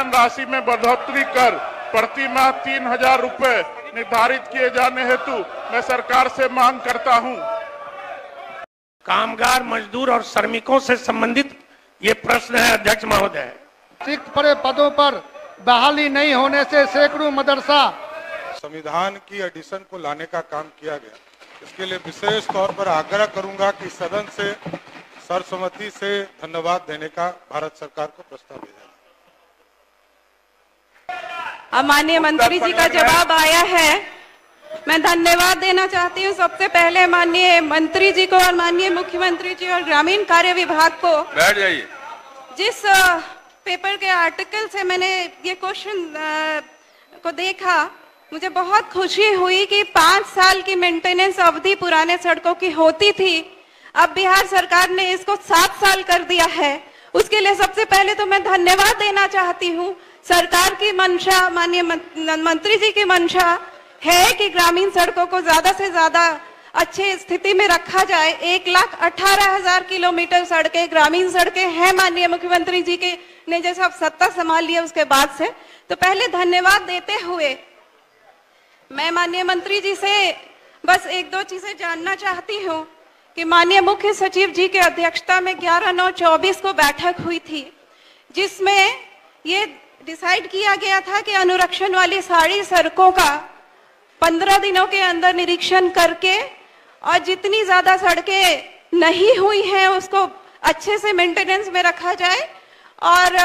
धनराशि में बढ़ोतरी कर प्रति माह 3,000 रुपए निर्धारित किए जाने हेतु मैं सरकार से मांग करता हूं। कामगार, मजदूर और श्रमिकों से संबंधित ये प्रश्न है अध्यक्ष महोदय। रिक्त पड़े पदों पर बहाली नहीं होने से सैकड़ों मदरसा संविधान की एडिशन को लाने का काम किया गया। इसके लिए विशेष तौर पर आग्रह करूंगा कि सदन से सर्वसम्मति से धन्यवाद देने का भारत सरकार को प्रस्ताव भेजा जाए। माननीय मंत्री जी का जवाब आया है। मैं धन्यवाद देना चाहती हूँ सबसे पहले माननीय मंत्री जी को और माननीय मुख्यमंत्री जी और ग्रामीण कार्य विभाग को। बैठ जाइए। जिस पेपर के आर्टिकल से मैंने ये क्वेश्चन को देखा, मुझे बहुत खुशी हुई कि 5 साल की मेंटेनेंस अवधि पुराने सड़कों की होती थी, अब बिहार सरकार ने इसको 7 साल कर दिया है। उसके लिए सबसे पहले तो मैं धन्यवाद देना चाहती हूँ। सरकार की मंशा, माननीय मंत्री जी की मंशा है कि ग्रामीण सड़कों को ज्यादा से ज्यादा अच्छे स्थिति में रखा जाए। 1,18,000 किलोमीटर सड़कें ग्रामीण सड़कें हैं माननीय मुख्यमंत्री जी के ने जैसे अब सत्ता संभाल लिया उसके बाद से। तो पहले धन्यवाद देते हुए मैं माननीय मंत्री जी से बस 1-2 चीजें जानना चाहती हूँ कि माननीय मुख्य सचिव जी के अध्यक्षता में 11/9/24 को बैठक हुई थी, जिसमें ये डिसाइड किया गया था कि अनुरक्षण वाली सारी सड़कों का 15 दिनों के अंदर निरीक्षण करके और जितनी ज्यादा सड़कें नहीं हुई हैं उसको अच्छे से मेंटेनेंस में रखा जाए और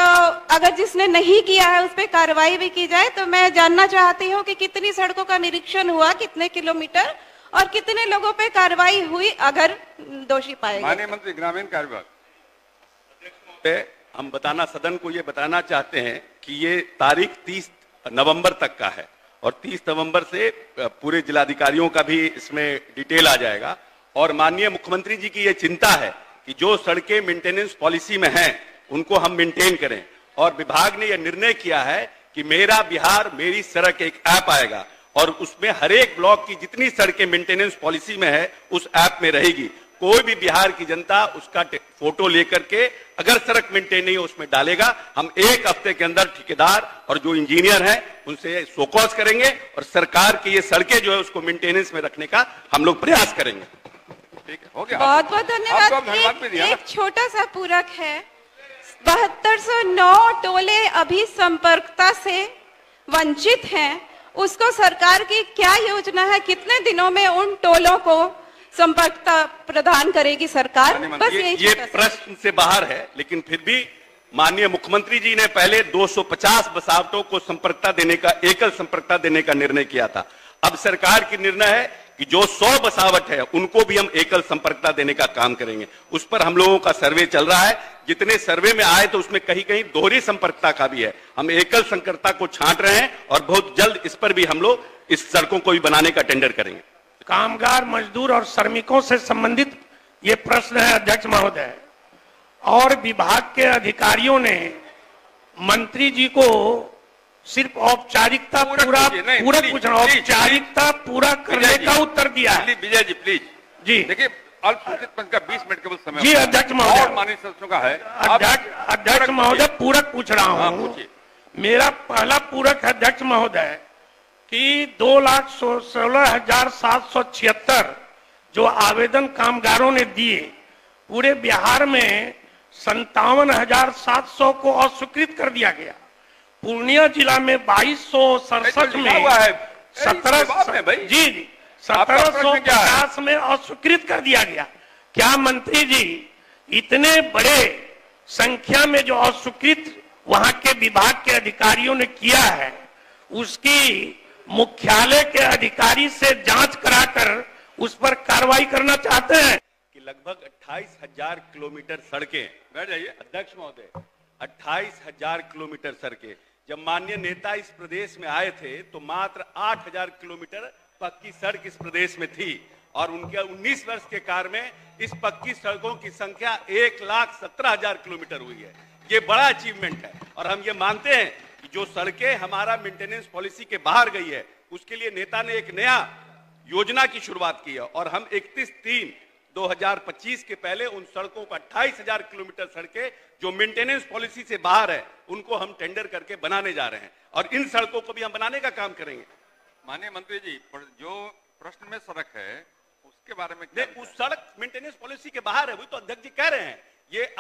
अगर जिसने नहीं किया है उस पर कार्रवाई भी की जाए। तो मैं जानना चाहती हूँ कि कितनी सड़कों का निरीक्षण हुआ, कितने किलोमीटर और कितने लोगों पे कार्रवाई हुई अगर दोषी पाए गए। माननीय मंत्री ग्रामीण कार्य विभाग। हम बताना सदन को ये बताना चाहते हैं कि ये तारीख 30 नवंबर तक का है और 30 नवंबर से पूरे जिलाधिकारियों का भी इसमें डिटेल आ जाएगा। और माननीय मुख्यमंत्री जी की ये चिंता है कि जो सड़कें मेंटेनेंस पॉलिसी में हैं उनको हम मेंटेन करें और विभाग ने यह निर्णय किया है कि मेरा बिहार मेरी सड़क एक ऐप आएगा और उसमें हर एक ब्लॉक की जितनी सड़कें मेंटेनेंस पॉलिसी में है उस ऐप में रहेगी। कोई भी बिहार की जनता उसका फोटो लेकर के अगर सड़क मेंटेन नहीं है उसमें डालेगा। हम 1 हफ्ते के अंदर ठेकेदार और जो इंजीनियर हैं उनसे शोकॉज करेंगे और सरकार की ये सड़कें जो है उसको मेंटेनेंस में रखने का हम लोग प्रयास करेंगे। ठीक है, हो गया। बहुत बहुत धन्यवाद। एक छोटा सा पूरक है, 7209 टोले अभी संपर्कता से वंचित हैं, उसको सरकार की क्या योजना है, कितने दिनों में उन टोलों को संपर्कता प्रदान करेगी सरकार? बस ये प्रश्न से बाहर है, लेकिन फिर भी माननीय मुख्यमंत्री जी ने पहले 250 बसावटों को संपर्कता देने का, एकल संपर्कता देने का निर्णय किया था। अब सरकार की निर्णय है कि जो 100 बसावट है उनको भी हम एकल संपर्कता देने का काम करेंगे। उस पर हम लोगों का सर्वे चल रहा है। जितने सर्वे में आए तो उसमें कहीं कहीं दोहरी संपर्कता का भी है। हम एकल संपर्कता को छांट रहे हैं और बहुत जल्द इस पर भी हम लोग इस सड़कों को भी बनाने का टेंडर करेंगे। कामगार, मजदूर और श्रमिकों से संबंधित ये प्रश्न है अध्यक्ष महोदय। और विभाग के अधिकारियों ने मंत्री जी को सिर्फ औपचारिकता पूरा पूछना, औपचारिकता पूरा करने का उत्तर दिया है। विजय जी प्लीज जी देखिए, अल्पसूचित पंच का 20 मिनट केवल समय जी अध्यक्ष महोदय। माननीय सदस्यों का है। अध्यक्ष महोदय पूरक पूछ रहा हूँ। मेरा पहला पूरक है अध्यक्ष महोदय कि 2,16,776 जो आवेदन कामगारों ने दिए, पूरे बिहार में 57,700 को अस्वीकृत कर दिया गया। पूर्णिया जिला में 2267 में 1750 में अस्वीकृत कर दिया गया। क्या मंत्री जी इतने बड़े संख्या में जो अस्वीकृत वहां के विभाग के अधिकारियों ने किया है उसकी मुख्यालय के अधिकारी से जांच कराकर उस पर कार्रवाई करना चाहते हैं? कि लगभग 28,000 किलोमीटर सड़कें, बैठ जाइए अध्यक्ष महोदय, 28,000 किलोमीटर सड़कें। जब माननीय नेता इस प्रदेश में आए थे तो मात्र 8,000 किलोमीटर पक्की सड़क इस प्रदेश में थी और उनके 19 वर्ष के कार्य में इस पक्की सड़कों की संख्या 1,17,000 किलोमीटर हुई है। ये बड़ा अचीवमेंट है और हम ये मानते हैं कि जो सड़कें हमारा मेंटेनेंस पॉलिसी के बाहर गई है उसके लिए नेता ने एक नया योजना की शुरुआत की है और हम 31/3 2025 के पहले उन सड़कों का 28,000 किलोमीटर सड़कें जो मेंटेनेंस पॉलिसी से बाहर है उनको हम टेंडर करके बनाने जा रहे हैं और इन सड़कों को भी हम बनाने का काम करेंगे। माननीय मंत्री जी, जो प्रश्न में सड़क है उसके बारे में नहीं, उस सड़क मेंटेनेंस पॉलिसी के बाहर है, वही तो अध्यक्ष जी कह रहे हैं। ये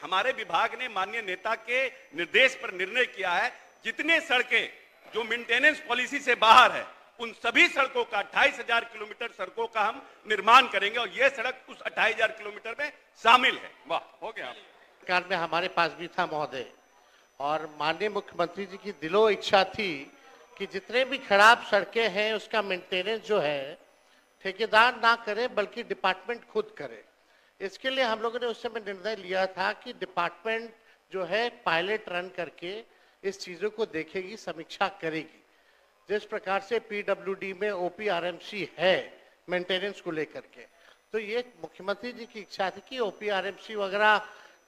हमारे विभाग ने माननीय नेता के निर्देश पर निर्णय किया है, जितने सड़कें जो मेंटेनेंस पॉलिसी से बाहर है उन सभी सड़कों का 28,000 किलोमीटर सड़कों का हम निर्माण करेंगे और यह सड़क उस 28,000 किलोमीटर में शामिल है। वाह, हो गया। सरकार में हमारे पास भी था महोदय, और माननीय मुख्यमंत्री जी की दिलो इच्छा थी कि जितने भी खराब सड़कें हैं उसका मेंटेनेंस जो है ठेकेदार ना करे बल्कि डिपार्टमेंट खुद करे। इसके लिए हम लोगों ने उस समय निर्णय लिया था कि डिपार्टमेंट जो है पायलट रन करके इस चीजों को देखेगी, समीक्षा करेगी। जिस प्रकार से पीडब्ल्यूडी में ओपीआरएमसी है मेंटेनेंस को लेकर के, तो ये मुख्यमंत्री जी की इच्छा थी कि ओपीआरएमसी वगैरह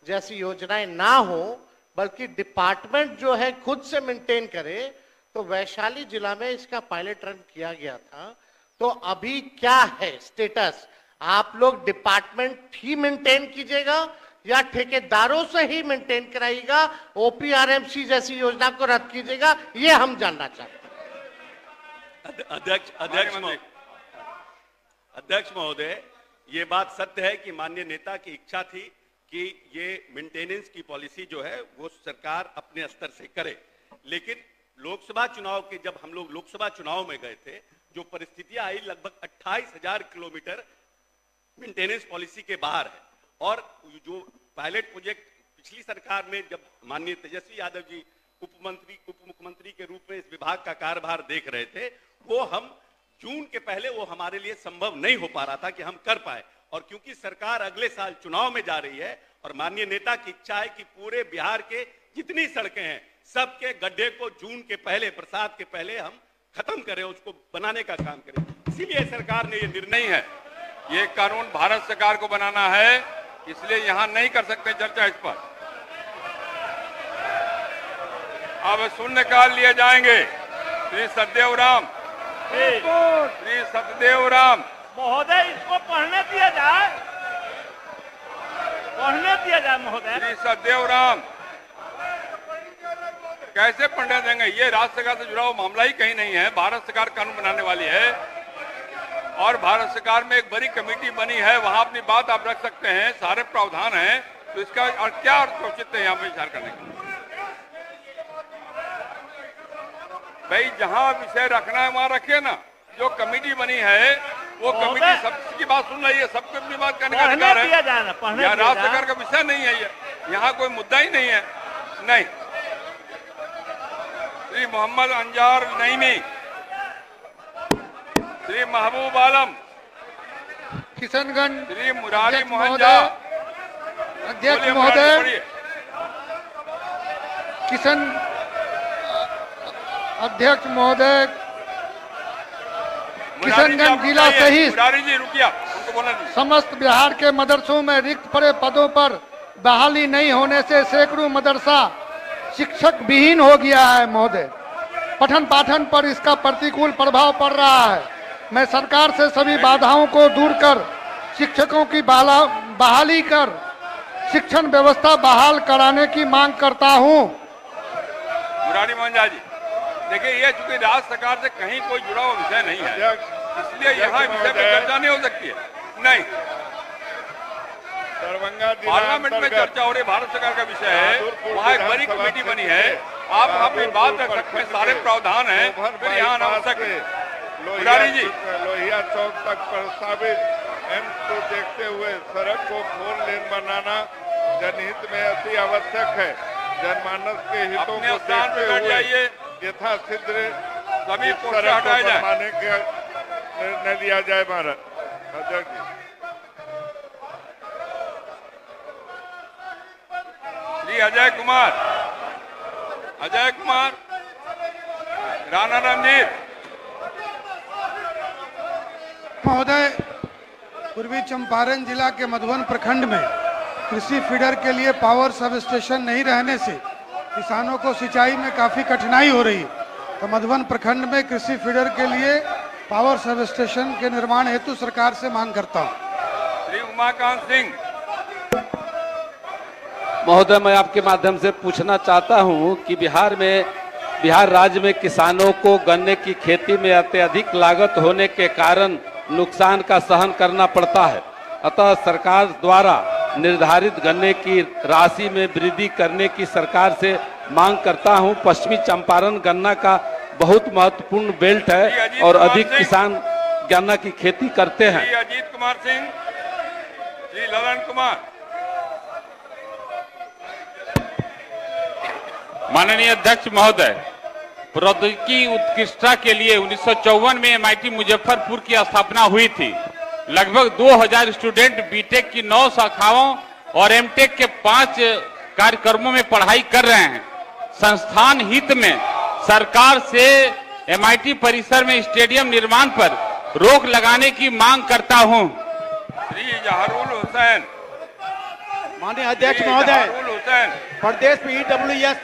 जैसी योजनाएं ना हो बल्कि डिपार्टमेंट जो है खुद से मेंटेन करे। तो वैशाली जिला में इसका पायलट रन किया गया था। तो अभी क्या है स्टेटस? आप लोग डिपार्टमेंट ही मेंटेन कीजिएगा या ठेकेदारों से ही मेंटेन कराइएगा, ओपीआरएमसी जैसी योजना को रद्द कीजिएगा, ये हम जानना चाहते हैं। अध्यक्ष महोदय, ये बात सत्य है कि माननीय नेता की इच्छा थी कि ये मेंटेनेंस की पॉलिसी जो है वो सरकार अपने स्तर से करे, लेकिन लोकसभा चुनाव के जब हम लोग लोकसभा चुनाव में गए थे, जो परिस्थितियां आई, लगभग 28,000 किलोमीटर मेंटेनेंस पॉलिसी के बाहर है। और जो पायलट प्रोजेक्ट पिछली सरकार में जब माननीय तेजस्वी यादव जी उप मुख्यमंत्री के रूप में इस विभाग का कार्यभार देख रहे थे, वो हम जून के पहले वो हमारे लिए संभव नहीं हो पा रहा था कि हम कर पाए। और क्योंकि सरकार अगले साल चुनाव में जा रही है और माननीय नेता की इच्छा है कि पूरे बिहार के जितनी सड़कें हैं सबके गड्ढे को जून के पहले, बरसात के पहले हम खत्म करें, उसको बनाने का काम करें, इसीलिए सरकार ने ये निर्णय है। ये कानून भारत सरकार को बनाना है, इसलिए यहां नहीं कर सकते चर्चा इस पर। अब शून्यकाल लिए जाएंगे। श्री सतदेव राम, श्री सतदेव राम महोदय, इसको पढ़ने दिया जाए, पढ़ने दिया जाए महोदय। श्री सतदेव राम कैसे पढ़ने देंगे? ये राज्य सरकार से जुड़ा हुआ मामला ही कहीं नहीं है। भारत सरकार कानून बनाने वाली है और भारत सरकार में एक बड़ी कमेटी बनी है, वहां अपनी बात आप रख सकते हैं, सारे प्रावधान हैं, तो इसका और क्या औचित्य है यहाँ पे विचार करने का? भाई जहां विषय रखना है वहां रखे ना। जो कमेटी बनी है वो कमेटी सबकी बात सुन रही है, सबको अपनी बात करने का अधिकार है। यहाँ राज्य सरकार का विषय नहीं है, ये यहाँ कोई मुद्दा ही नहीं है। नहीं, श्री मोहम्मद अंजार नईमी, श्री महबूब आलम, किशनगंज, श्री मुरारी मोहन झा, अध्यक्ष महोदय, अध्यक्ष महोदय, किशनगंज जिला सहित समस्त बिहार के मदरसों में रिक्त पड़े पदों पर बहाली नहीं होने से सैकड़ों मदरसा शिक्षक विहीन हो गया है महोदय। पठन पाठन पर इसका प्रतिकूल प्रभाव पड़ रहा है। मैं सरकार से सभी बाधाओं को दूर कर शिक्षकों की बहाली कर शिक्षण व्यवस्था बहाल कराने की मांग करता हूं। मुरारी मोहन झा जी, देखिए ये चूंकि राज्य सरकार से कहीं कोई जुड़ा हुआ विषय नहीं है, इसलिए यहाँ विषय पर चर्चा नहीं हो सकती है। नहीं, पार्लियामेंट में चर्चा हो रही, भारत सरकार का विषय है, वहाँ एक बड़ी कमेटी बनी है, आप अपनी बात रख सकते हैं, सारे प्रावधान हैं, फिर यहाँ अनावश्यक है। मुरारी जी, लोहिया चौक तक प्रस्तावित एम्स को देखते हुए सड़क को 4 लेन बनाना जनहित में अति आवश्यक है। जनमानस के हितों को देखते हुए यथाशीघ्र सभी पोस्टर हटाए जाए, बनाने का निर्णय लिया जाए। भारत अध्यक्ष जी, श्री अजय कुमार, राणा रणजीत महोदय, पूर्वी चंपारण जिला के मधुबन प्रखंड में कृषि फीडर के लिए पावर सब स्टेशन नहीं रहने से किसानों को सिंचाई में काफी कठिनाई हो रही है। तो मधुबन प्रखंड में कृषि फीडर के लिए पावर सब स्टेशन के निर्माण हेतु सरकार से मांग करता हूँ। श्री उमाकांत सिंह। महोदय, मैं आपके माध्यम से पूछना चाहता हूं कि बिहार राज्य में किसानों को गन्ने की खेती में अत्यधिक लागत होने के कारण नुकसान का सहन करना पड़ता है। अतः सरकार द्वारा निर्धारित गन्ने की राशि में वृद्धि करने की सरकार से मांग करता हूं। पश्चिमी चंपारण गन्ना का बहुत महत्वपूर्ण बेल्ट है और अधिक किसान गन्ना की खेती करते हैं। श्री अजीत कुमार सिंह, श्री ललन कुमार। माननीय अध्यक्ष महोदय, प्रौद्योगिकी उत्कृष्टता के लिए 1954 में MIT मुजफ्फरपुर की स्थापना हुई थी। लगभग 2000 स्टूडेंट बीटेक की 9 शाखाओं और एमटेक के 5 कार्यक्रमों में पढ़ाई कर रहे हैं। संस्थान हित में सरकार से MIT परिसर में स्टेडियम निर्माण पर रोक लगाने की मांग करता हूं। श्री जहरुल हुसैन। माननीय अध्यक्ष महोदय, प्रदेश में EWS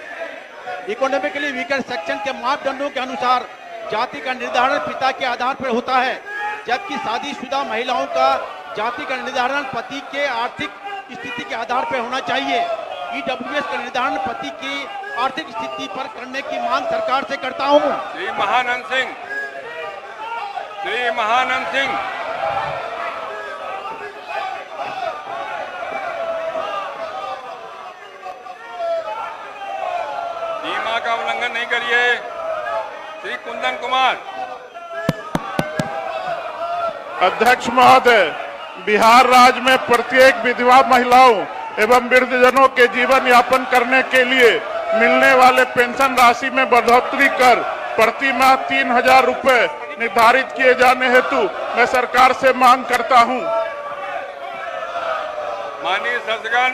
इकोनॉमिकली वीकर सेक्शन के मापदंडों के अनुसार जाति का निर्धारण पिता के आधार पर होता है, जबकि शादीशुदा महिलाओं का जाति का निर्धारण पति के आर्थिक स्थिति के आधार पर होना चाहिए। EWS का निर्धारण पति की आर्थिक स्थिति पर करने की मांग सरकार से करता हूं। श्री महानंद सिंह। श्री महानंद सिंह। सीमा का उल्लंघन नहीं करिए। श्री कुंदन कुमार। अध्यक्ष महोदय, बिहार राज्य में प्रत्येक विधवा महिलाओं एवं वृद्धजनों के जीवन यापन करने के लिए मिलने वाले पेंशन राशि में बढ़ोतरी कर प्रति माह 3000 रुपए निर्धारित किए जाने हेतु मैं सरकार से मांग करता हूं। माननीय सदस्यगण,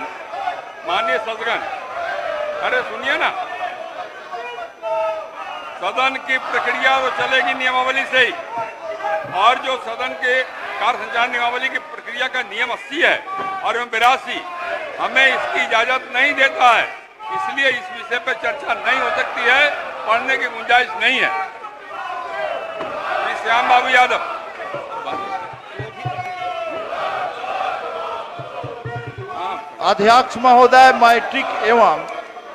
अरे सुनिए ना, सदन की प्रक्रिया तो चलेगी नियमावली से ही, और जो सदन के कार्य संचालन नियमावली की प्रक्रिया का नियम 80 है और 82 हमें इसकी इजाजत नहीं देता है, इसलिए इस विषय पर चर्चा नहीं हो सकती है, पढ़ने की गुंजाइश नहीं है। श्री श्याम बाबू यादव। अध्यक्ष महोदय, मैट्रिक एवं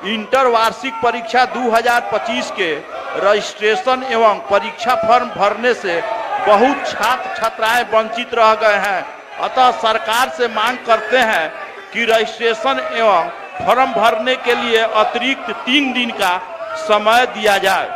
इंटर वार्षिक परीक्षा 2025 के रजिस्ट्रेशन एवं परीक्षा फॉर्म भरने से बहुत छात्र छात्राएं वंचित रह गए हैं। अतः सरकार से मांग करते हैं कि रजिस्ट्रेशन एवं फॉर्म भरने के लिए अतिरिक्त 3 दिन का समय दिया जाए।